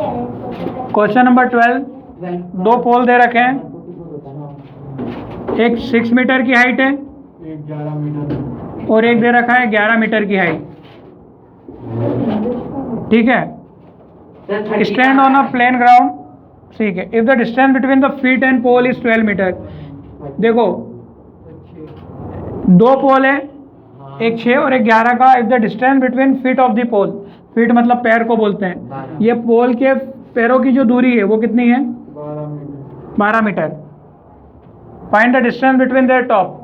Question number 12, दो पोल दे रखे हैं, एक 6 मीटर की हाइट है, एक 11 मीटर और एक दे रखा है 11 मीटर की हाइट। ठीक है, stand on a plane ground. ठीक है, if the distance between the feet and pole is 12 metre. देखो दो पोल है, एक 6 और एक 11 का। If the distance between feet of the pole, feet मतलब पैर को बोलते हैं, ये पोल के पैरों की जो दूरी है वो कितनी है? 12 metre. Find the distance between their top.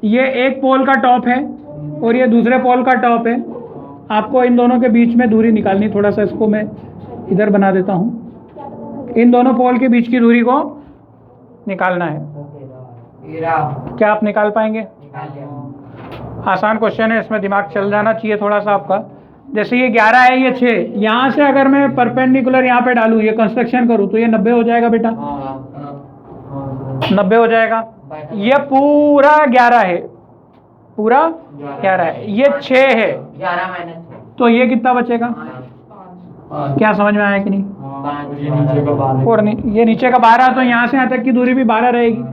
ये एक पोल का टॉप है और ये दूसरे पोल का टॉप है। आपको इन दोनों के बीच में दूरी निकालनी। थोड़ा सा इसको मैं इधर बना देता हूँ। इन दोनों पोल के बीच की दूरी को निकालना है। क्या आप निकाल पाएंगे? आसान क्वेश्चन है, इसमें दिमाग चल जाना चाहिए थोड़ा सा आपका। जैसे ये 11 है, ये 6, यहाँ से अगर मैं परपेंडिकुलर यहाँ पे डालूँ, ये कंस्ट्रक्शन करूँ, तो ये 90 हो जाएगा बेटा। 90 हो जाएगा। ये पूरा 11 है, पूरा 11 है, ये 6 है, 11 माइनस, तो ये कितना बचेगा? क्या समझ में आया कि नहीं? ये नीचे का 12 और ये नीचे का 12, तो यहाँ से यहाँ तक की दूरी भी 12 रहेगी।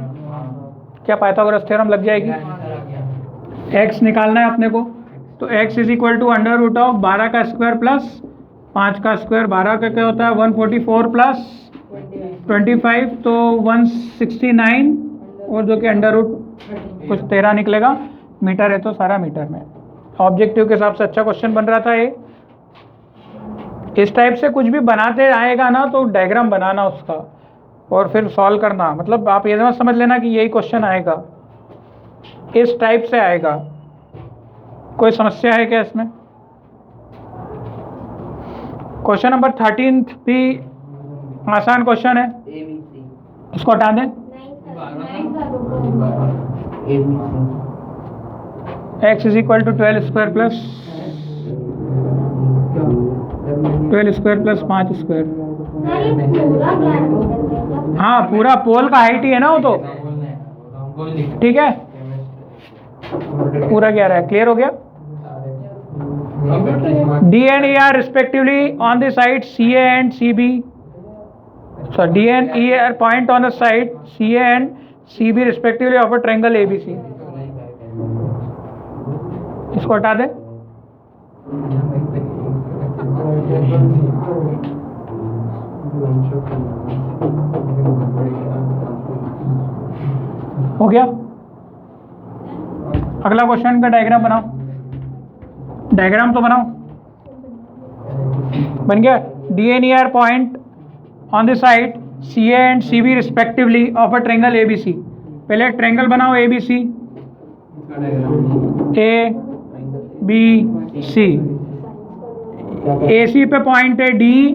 क्या पाइथागोरस थ्योरम लग जाएगी? x निकालना है अपने को, तो x is equal to under root of 12 का स्क्वायर प्लस 5 का स्क्वायर। 12 का क्या होता है? 144 प्लस 25, तो 169, और जो कि अंडर रूट कुछ 13 निकलेगा। मीटर है तो सारा मीटर में। ऑब्जेक्टिव के हिसाब से अच्छा क्वेश्चन बन रहा था ये। इस टाइप से कुछ भी बनाते आएगा ना, तो डायग्राम बनाना उसका और फिर सॉल्व करना। मतलब आप ये समझ लेना कि यही क्वेश्चन आएगा, इस टाइप से आएगा। कोई समस्या है क्या इसमें? क्वेश्चन नंबर 13 भी आसान क्वेश्चन है, इसको हटा दें। x is equal to 12 square plus 12 square plus 5 square. हाँ, पूरा पोल का हाइट ही है ना वो तो। ठीक है, पूरा 11 है। क्लियर हो गया? D and E are respectively on the side CA and CB. So D and E are point on the side CA and CB respectively of a triangle ABC. इसको हटा दें। हो गया? अगला क्वेश्चन का डायग्राम बनाओ। डायग्राम तो बनाओ। बन गया। D and E are point on the side C A and C B respectively of a triangle A B C. पहले ट्रायंगल बनाओ ए बी सी, ए बी सी। ए सी पे पॉइंट है डी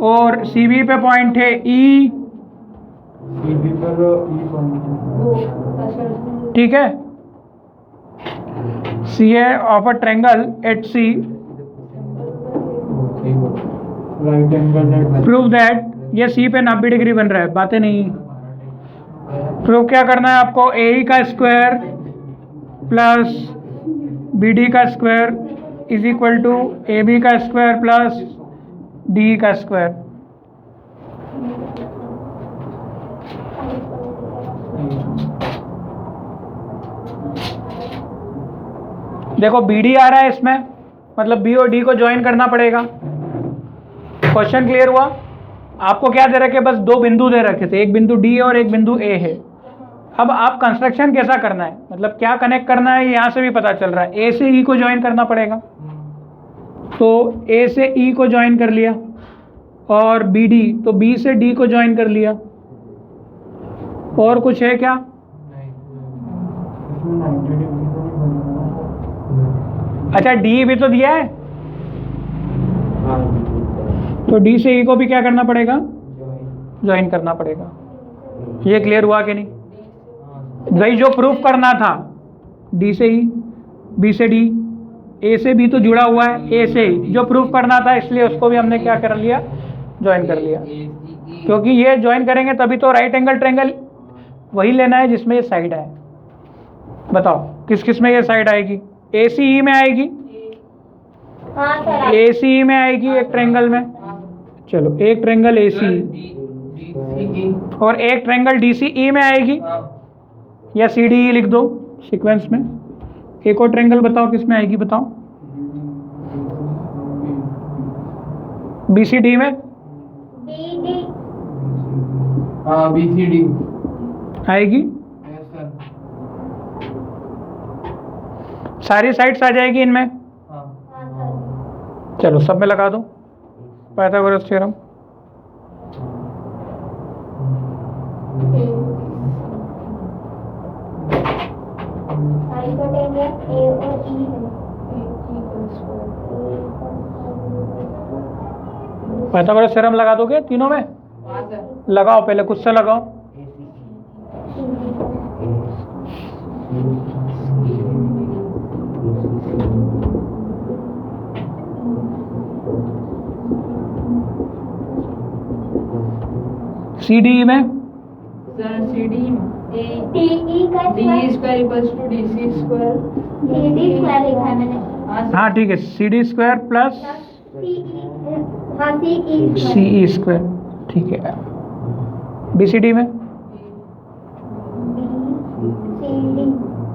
और सी बी पे पॉइंट है ई। ठीक है, C A of a triangle at C. Prove that, ये सी पे 90 डिग्री बन रहा है, बातें नहीं। प्रूव क्या करना है आपको? ए ई का स्क्वायर प्लस बी डी का square is equal to A B का स्क्वायर प्लस डी का स्क्वायर। देखो बी डी आ रहा है इसमें, मतलब बी और डी को ज्वाइन करना पड़ेगा। क्वेश्चन क्लियर हुआ? आपको क्या दे रखे? बस दो बिंदु दे रखे थे, एक बिंदु डी और एक बिंदु ए है। अब आप कंस्ट्रक्शन कैसा करना है, मतलब क्या कनेक्ट करना है, यहाँ से भी पता चल रहा है। ए से ई को ज्वाइन करना पड़ेगा, तो ए से ई को ज्वाइन कर लिया, और बी डी, तो बी से डी को ज्वाइन कर लिया। और कुछ है क्या? अच्छा, डी भी तो दिया है, तो डी से ई को भी क्या करना पड़ेगा? ज्वाइन करना पड़ेगा। ये क्लियर हुआ कि नहीं? भाई जो प्रूफ करना था, डी से ई, बी से डी, ए से बी तो जुड़ा हुआ है, ए से ई जो प्रूफ करना था, इसलिए उसको भी हमने क्या कर लिया? ज्वाइन कर लिया। क्योंकि ये ज्वाइन करेंगे तभी तो राइट एंगल ट्रायंगल वही लेना है जिसमें ये साइड आए। बताओ किस किस में ये साइड आएगी? ए सी ई में आएगी, ए सी ई में आएगी एक ट्रायंगल में, चलो एक ट्रायंगल AC DCE और एक ट्रायंगल DCE में आएगी या CDE लिख दो सीक्वेंस में। एक और ट्रायंगल बताओ किस में आएगी, बताओ। BCD में हाँ BCD आएगी, यस सर। सारी साइड्स आ जाएगी इनमें। हाँ चलो सब में लगा दो पाइथागोरस थ्योरम। पाइथागोरस थ्योरम लगा दोगे तीनों में? लगाओ, पहले खुद से लगाओ। CDE में sir CD DE square equals to DC square CD square लिखा है मैंने। हाँ ठीक है, CD square plus CE square, ठीक है। BCD में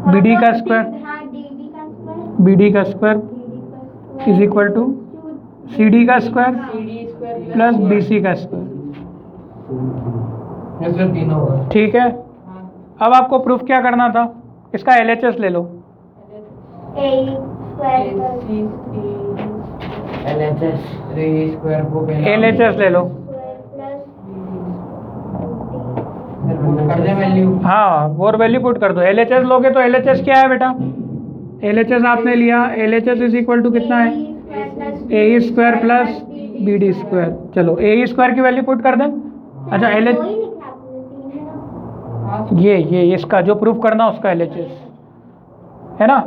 BD का स्क्वायर, BD का square is equal to CD का square CD square plus BC का स्क्वायर, यस सर तीनों होगा। ठीक है। अब आपको प्रूफ क्या करना था, इसका LHS ले लो। LHS 3 स्क्वायर को पहले LHS ले लो। कर दे वैल्यू। हाँ वो वैल्यू पुट कर दो। LHS लोगे तो LHS क्या है बेटा, LHS आपने लिया, LHS इज इक्वल टू कितना है, AE square plus BD square. चलो AE स्क्वायर की वैल्यू पुट कर दें। अच्छा LH ये इसका जो प्रूफ करना उसका LHS है ना,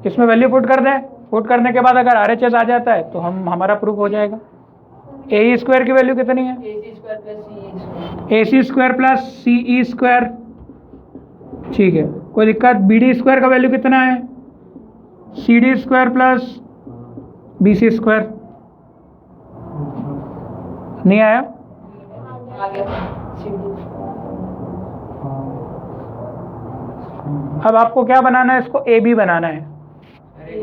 इसमें वैल्यू पुट कर दें। पुट करने के बाद अगर RHS आ जाता है तो हमारा प्रूफ हो जाएगा। AE स्क्वायर की वैल्यू कितनी है, AC square plus CE square, ठीक है कोई दिक्कत। BD स्क्वायर का वैल्यू कितना है, CD square plus BC square, नहीं आया। अब आपको क्या बनाना है, इसको AB बनाना है।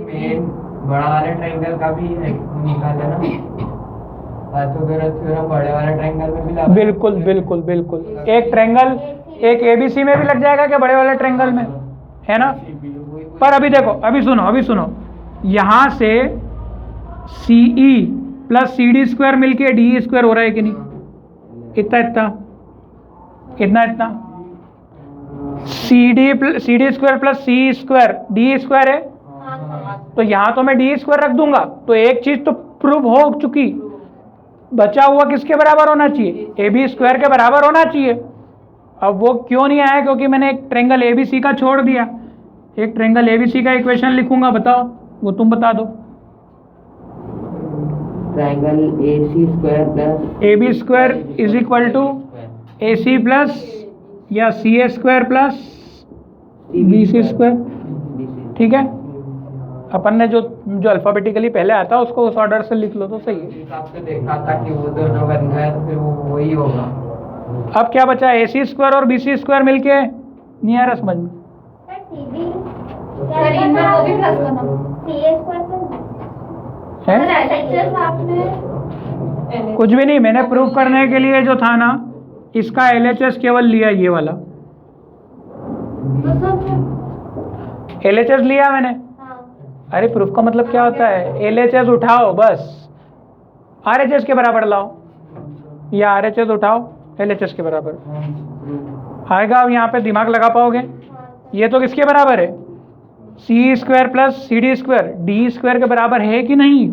मेन बड़ा वाले ट्रायंगल का भी निकाले ना, पाइथागोरस थ्योरम बड़े वाले ट्रायंगल में भी लगा। बिल्कुल बिल्कुल बिल्कुल, एक ट्रायंगल एक ABC में भी लग जाएगा क्या, बड़े वाले ट्रायंगल में, है ना। पर अभी देखो, अभी सुनो, यहाँ से CE प्लस CD स्क्वायर मिलके DE स्क्वायर हो रहा है कि नहीं, इतना CD square plus CE square DE square है, तो यहाँ तो मैं DE स्क्वायर रख दूंगा, तो एक चीज तो प्रूव हो चुकी। बचा हुआ किसके बराबर होना चाहिए, AB स्क्वायर के बराबर होना चाहिए। अब वो क्यों नहीं आया, क्योंकि मैंने एक ट्रायंगल ABC का छोड़ दिया। एक ट्रायंगल ABC का इक्वेशन लिखूंगा, बताओ वो तुम बता दो। Triangle AC square plus AB square is equal to AC plus या CA square plus BC square, ठीक है। अपन ने जो अल्फाबेटिकली पहले आता है उसको उस ऑर्डर से लिख लो तो सही है। हिसाब से देखा था कि वो दोनों बन गए तो फिर वो वही होगा। अब क्या बचा, AC स्क्वायर और BC स्क्वायर मिलके नहीं आ रहा समझ में। सर इनमें वो भी प्लस करना, CA स्क्वायर है? LHS आपने कुछ भी नहीं, मैंने प्रूफ करने के लिए जो था ना, इसका LHS केवल लिया, ये वाला LHS लिया मैंने। अरे प्रूफ का मतलब क्या होता है, LHS उठाओ बस, RHS के बराबर लाओ, या RHS उठाओ LHS के बराबर आएगा। अब यहाँ पे दिमाग लगा पाओगे, ये तो किसके बराबर है, CE square plus CD square DE square के बराबर है कि नहीं,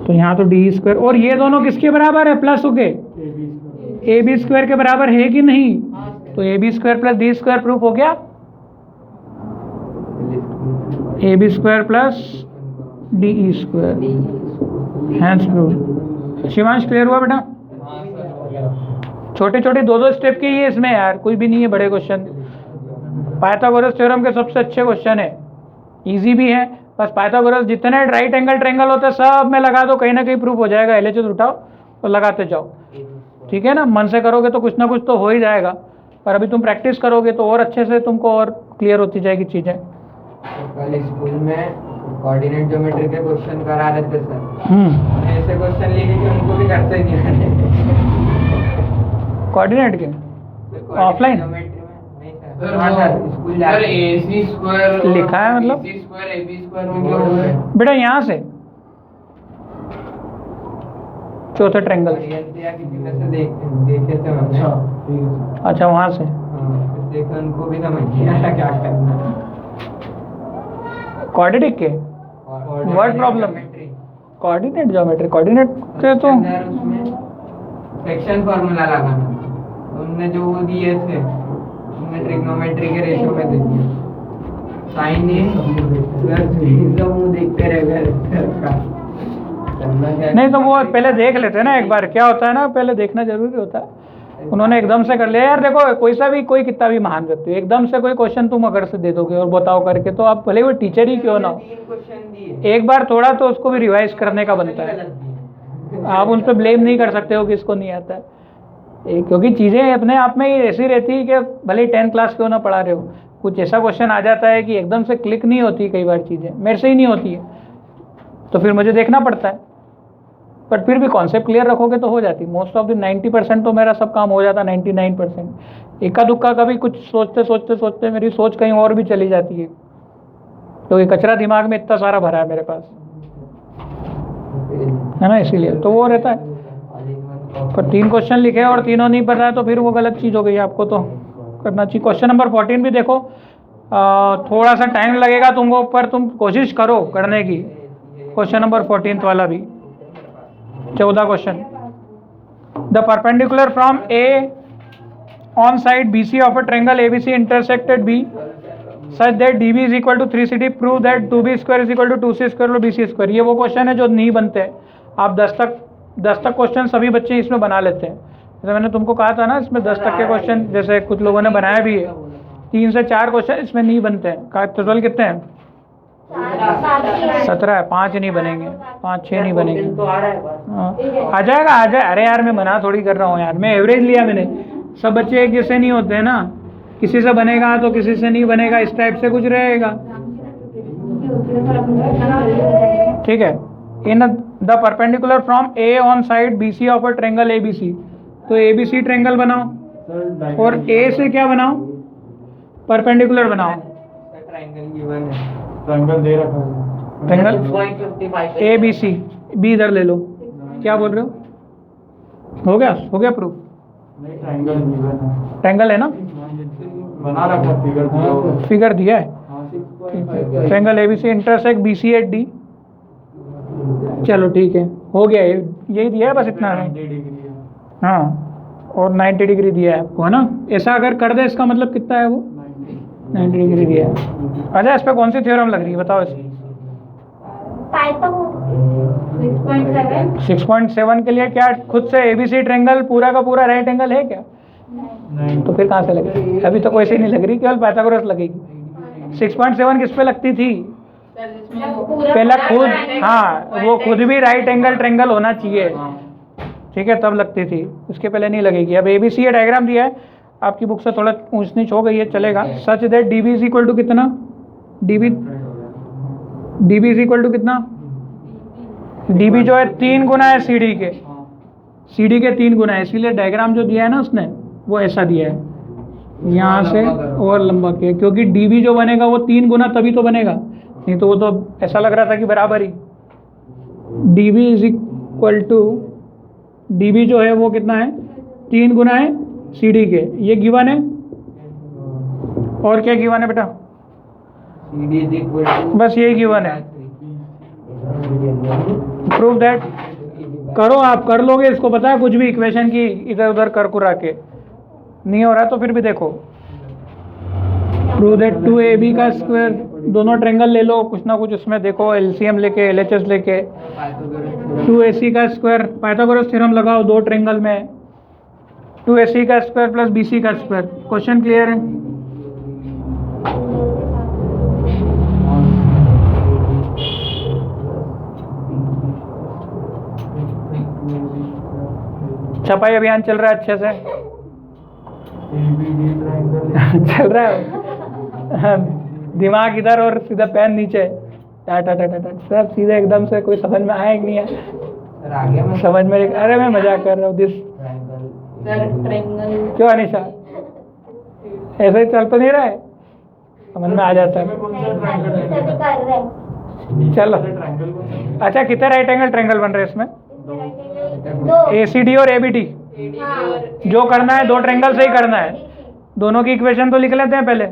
तो यहाँ तो DE स्क्वायर, और ये दोनों किसके बराबर है, प्लस हो गए AB स्क्वायर के बराबर है कि नहीं, तो AB square plus D square proof हो गया, AB square plus DE square, hence proof. Shivansh clear हुआ बेटा? छोटे छोटे दो स्टेप के ये इसमें यार, कोई भी नहीं है बड़े क्वेश्चन। पाइथागोरस थ्योरम के सबसे अच्छे क्वेश्चन है, इजी भी है बस पाइथागोरस जितने राइट एंगल ट्रायंगल होते हैं सब में लगा दो, कहीं ना कहीं प्रूफ हो जाएगा। LHS उठाओ और लगाते जाओ, ठीक है ना। मन से करोगे तो कुछ ना कुछ तो हो ही जाएगा, पर अभी तुम प्रैक्टिस करोगे तो और अच्छे से तुमको और क्लियर होती जाएगी चीज़ें। कल स्कूल में कोऑर्डिनेट ज्योमेट्री के क्वेश्चन करा रहे थे सर, ऐसे क्वेश्चन लिखे कि उनको भी करते नहीं आने। कोऑर्डिनेट के ऑफलाइन ज्योमेट्री में नहीं सर, हाँ सर स्कूल जा रहे AC स्क्वायर लिखा है मतलब? AC स्क्वायर AB स्क्वायर में क्या होता है? बेटा यहाँ से चौथे ट्रायंगल, या किसी में से देखे थे हमने। अच्छा वहाँ से हाँ, फिर देखा उनको भी समझ नहीं आया क्या करना। कोऑर्डिनेट के What problem? Coordinate geometry, coordinate के तो उसमें सेक्शन फार्मूला लगाना, उनने जो वो दिए थे उनने ट्रिग्नोमेट्री के रेशियो में दे दिया। साइन ए प्लस जो मुंह देखते रह गए। नहीं तो वो पहले देख लेते हैं ना एक बार, क्या होता है ना, पहले देखना जरूरी होता है। उन्होंने एकदम से कर लिया। यार देखो कोई सा भी, कोई कितना भी महान व्यक्ति हो, एकदम से कोई क्वेश्चन तुम अगर से दे दोगे और बताओ करके, तो आप भले वो टीचर ही क्यों ना हो, 3 क्वेश्चन दिए, एक बार थोड़ा तो उसको भी रिवाइज करने का बनता है। गलत दिए। आप उन पर ब्लेम नहीं कर सकते हो कि इसको नहीं आता है, क्योंकि चीज़ें अपने आप में ही ऐसी रहती है कि भले ही 10th क्लास क्यों ना पढ़ा रहे हो, कुछ ऐसा क्वेश्चन आ जाता है कि एकदम से क्लिक नहीं होती। कई बार चीज़ें मेरे से ही नहीं होती है, तो फिर मुझे देखना पड़ता है। बट फिर भी कॉन्सेप्ट क्लियर रखोगे तो हो जाती। मोस्ट ऑफ द 90% तो मेरा सब काम हो जाता, 99%। इक्का दुक्का कभी कुछ सोचते सोचते सोचते मेरी सोच कहीं और भी चली जाती है, तो ये कचरा दिमाग में इतना सारा भरा है मेरे पास, है ना, इसीलिए तो वो रहता है। पर 3 क्वेश्चन लिखे और तीनों नहीं पता है तो फिर वो गलत चीज़ हो गई। आपको तो करना चाहिए। क्वेश्चन नंबर 14 भी देखो, थोड़ा सा टाइम लगेगा तुमको, पर तुम कोशिश करो करने की। क्वेश्चन नंबर 14 वाला भी 14 question. The perpendicular from A on side BC of a triangle ABC intersected B such that DB is equal to 3CD, prove that 2B square is equal to 2C square और BC square. ये वो question है जो नहीं बनते हैं। आप 10 तक क्वेश्चन सभी बच्चे इसमें बना लेते हैं। जैसे मैंने तुमको कहा था ना, इसमें 10 तक के क्वेश्चन, जैसे कुछ लोगों ने बनाया भी है, 3 से 4 क्वेश्चन इसमें नहीं बनते हैं। टोटल कितने हैं? 17 है। 5 नहीं बनेंगे, 5-6 नहीं बनेंगे। हाँ, आ जाएगा। अरे यार मैं मना थोड़ी कर रहा हूँ यार, मैं एवरेज लिया मैंने। सब बच्चे एक जैसे नहीं होते हैं ना, किसी से बनेगा तो किसी से नहीं बनेगा, इस टाइप से कुछ रहेगा। ठीक है। In the perpendicular from A on side BC of a triangle ABC, तो ABC ट्रायंगल बनाओ और ए से क्या बनाओ? परपेंडिकुलर बनाओ। ट्रायंगल गिवन है, ट्रायंगल दे रखा है। ट्रायंगल ABC, B इधर ले लो। क्या बोल रहे हो? हो गया प्रूफ? नहीं, ट्रायंगल गिवन है। ट्रायंगल है ना, बना रखा है, फिगर दिया हुआ है। फिगर दिया है। हाँ, triangle ABC intersect BC at D। चलो ठीक है, हो गया। यही दिया है, बस इतना है। 90 डिग्री है। हाँ, और 90 डिग्री दिया है आपको, है ना। ऐसा अगर कर दे इसका मतलब कितना है वो? 90 डिग्री दिया है। अच्छा, इस पर कौन सी थ्योरम लग रही है बताओ? इस 6.7 के लिए क्या खुद से ABC ट्रायंगल पूरा का पूरा राइट एंगल है क्या? नहीं, तो फिर कहाँ से लगेगी? अभी तो कोई से नहीं लग रही, केवल पाइथागोरस लगेगी। 6.7 किस पे लगती थी? पहला खुद, हाँ वो खुद भी राइट एंगल ट्रायंगल होना चाहिए, ठीक है, तब लगती थी। उसके पहले नहीं लगेगी। अब ABC ये डायग्राम दिया है, आपकी बुक से थोड़ा ऊंच नीच हो गई है, चलेगा। Such that DB is equal to कितना? DB इज इक्वल टू कितना? DB जो है 3 गुना है CD के। CD के 3 गुना है, इसीलिए डायग्राम जो दिया है ना उसने, वो ऐसा दिया है, यहाँ से और लंबा किया, क्योंकि DB जो बनेगा वो 3 गुना तभी तो बनेगा, नहीं तो वो तो ऐसा लग रहा था कि बराबर ही। DB is equal to, DB जो है वो कितना है? 3 गुना है CD के। ये गिवन है, और क्या गिवन है बेटा? CD is equal to बस यही गिवन है। Prove that. करो, आप कर लोगे इसको, पता है कुछ भी इक्वेशन की इधर उधर कर कुरा के नहीं हो रहा तो फिर भी देखो। प्रूव दैट 2AB का स्क्वायर, दोनों ट्रायंगल ले लो, कुछ ना कुछ उसमें देखो, LCM लेके LHS लेके। 2AC का स्क्वायर, पाइथागोरस थ्योरम लगाओ 2 ट्रायंगल में, 2AC का स्क्वायर प्लस BC का स्क्वायर। क्वेश्चन क्लियर है? छपाई अभियान चल रहा है अच्छे से? ABD ट्रायंगल चल रहा है। दिमाग इधर और सीधा पैन नीचे, टा टा टा टा टा, सब सीधे एकदम से। कोई समझ में आया कि नहीं आया? सर आगे मैं समझ में नहीं। अरे मैं मजाक कर रहा हूँ। दिस ट्रायंगल क्यों अनिशा, ऐसे ही चल तो नहीं रहा है? समझ में आ जाता है। कौन सा ट्रायंगल है? सभी कर रहे हैं। चलो ट्रायंगल कौन सा है? अच्छा, कितने राइट एंगल ट्रायंगल बन रहे हैं इसमें? दो। ACD और ABD जो करना है, दो ट्रायंगल से ही करना है। दोनों की इक्वेशन तो लिख लेते हैं पहले।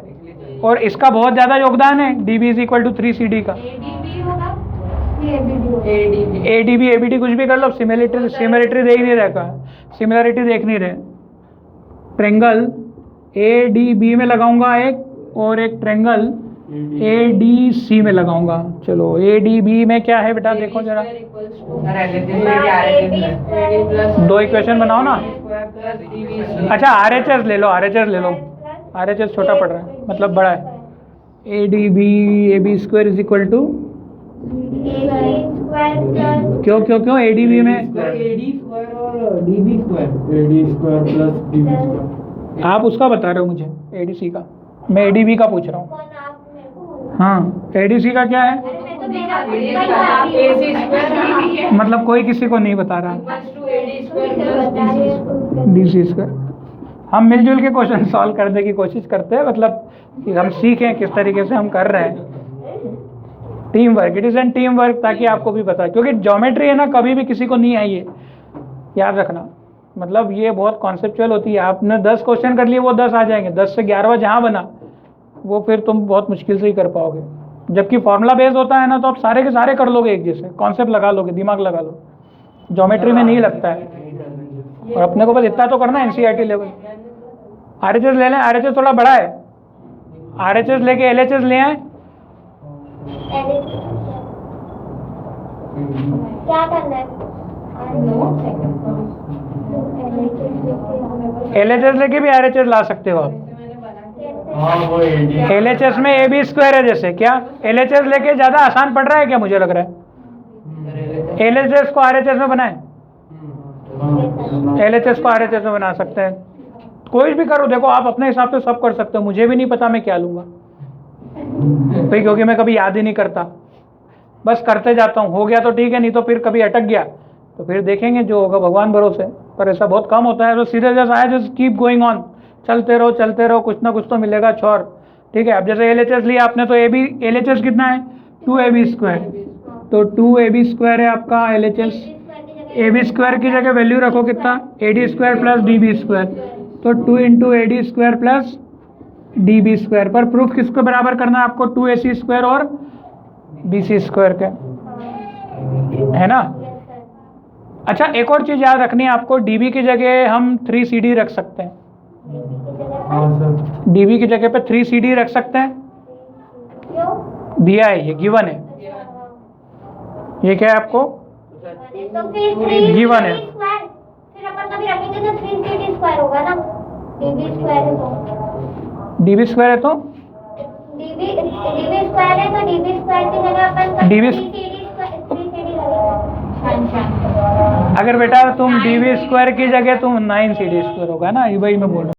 और इसका बहुत ज़्यादा योगदान है DB = 3CD का। ADB होगा, ये ABD होगा। ADB ABD कुछ भी कर लो, सिमिलरिटी देख नहीं रखा, सिमिलरिटी देख नहीं रहे। ट्रायंगल ADB में लगाऊंगा एक, और एक ट्रायंगल ADC में लगाऊंगा। चलो ADB में क्या है बेटा, देखो जरा। सर RHS AD दो इक्वेशन बनाओ ना। प्लस DB अच्छा RHS ले लो, RHS ले लो। RHS छोटा पड़ रहा है, मतलब बड़ा है। ADB AB² = क्यों क्यों क्यों ADB में? AD स्क्वायर और DB square. AD square plus DB square. आप उसका बता रहे हो मुझे, ADC का। मैं ADB का पूछ रहा हूँ। कौन आप मेरे को? हाँ, ADC का क्या है? अरे मैं तो मेरा AC स्क्वायर मतलब कोई किसी को नहीं बता रहा। Equals to AD square plus DC²। हम मिलजुल के क्वेश्चन सॉल्व करने की कोशिश करते हैं, मतलब कि हम सीखें किस तरीके से हम कर रहे हैं। Team work, it is an team work, ताकि आपको भी पता है। क्योंकि ज्योमेट्री है ना, कभी भी किसी को नहीं आई है, याद रखना। मतलब ये बहुत कॉन्सेप्चुअल होती है। आपने 10 क्वेश्चन कर लिए, वो 10 आ जाएंगे। 10 से 11वां जहाँ बना वो फिर तुम बहुत मुश्किल से ही कर पाओगे। जबकि फॉर्मूला बेस्ड होता है ना, तो आप सारे के सारे कर लोगे, एक जैसे कॉन्सेप्ट लगा लोगे, दिमाग लगा लो। ज्योमेट्री में नहीं लगता है। और अपने को बस इतना तो करना है NCERT लेवल। RHS ले लें, RHS थोड़ा बड़ा है। RHS लेके LHS ले आए। क्या करना है? LHS लेके भी RHS ला सकते हो आप। हाँ वो AD LHS में AB² है जैसे, क्या LHS लेके ज़्यादा आसान पड़ रहा है क्या? मुझे लग रहा है LHS को RHS में बनाए। LHS को RHS में बना सकते हैं। कोई भी करो, देखो आप अपने हिसाब से सब कर सकते हो। मुझे भी नहीं पता मैं क्या लूँगा भाई, क्योंकि मैं कभी याद ही नहीं करता, बस करते जाता हूँ। हो गया तो ठीक है, नहीं तो फिर कभी अटक गया तो फिर देखेंगे, जो होगा भगवान भरोसे। पर ऐसा बहुत कम होता है। तो सीधे जैसा आया, जस्ट कीप गोइंग ऑन, चलते रहो, कुछ ना कुछ तो मिलेगा छोर। ठीक है, अब जैसे LHS लिया आपने, तो LHS कितना है? 2AB²। तो 2AB² है आपका LHS। AB² की जगह वैल्यू रखो कितना? AD² plus DB²। तो 2 × AD² प्लस DB²। पर प्रूफ किसको बराबर करना है आपको? 2AC² और BC² के, है ना? अच्छा, एक और चीज़ याद रखनी है आपको। DB की जगह हम 3CD रख सकते हैं। हाँ सर। DB की जगह पे 3CD रख सकते हैं। क्यों? दिया है, ये गिवन है। ये क्या है आपको? तो फिर Given है। 3CD², फिर अपन कभी रखेंगे तो 3CD² होगा ना। DB² है तो DB² है तो DB² है तो DB² की जगह अपन DB 3CD लगेगा। अगर बेटा तुम DB² की जगह तुम 9CD² होगा ना, ये वही मैं बोल रहा हूँ।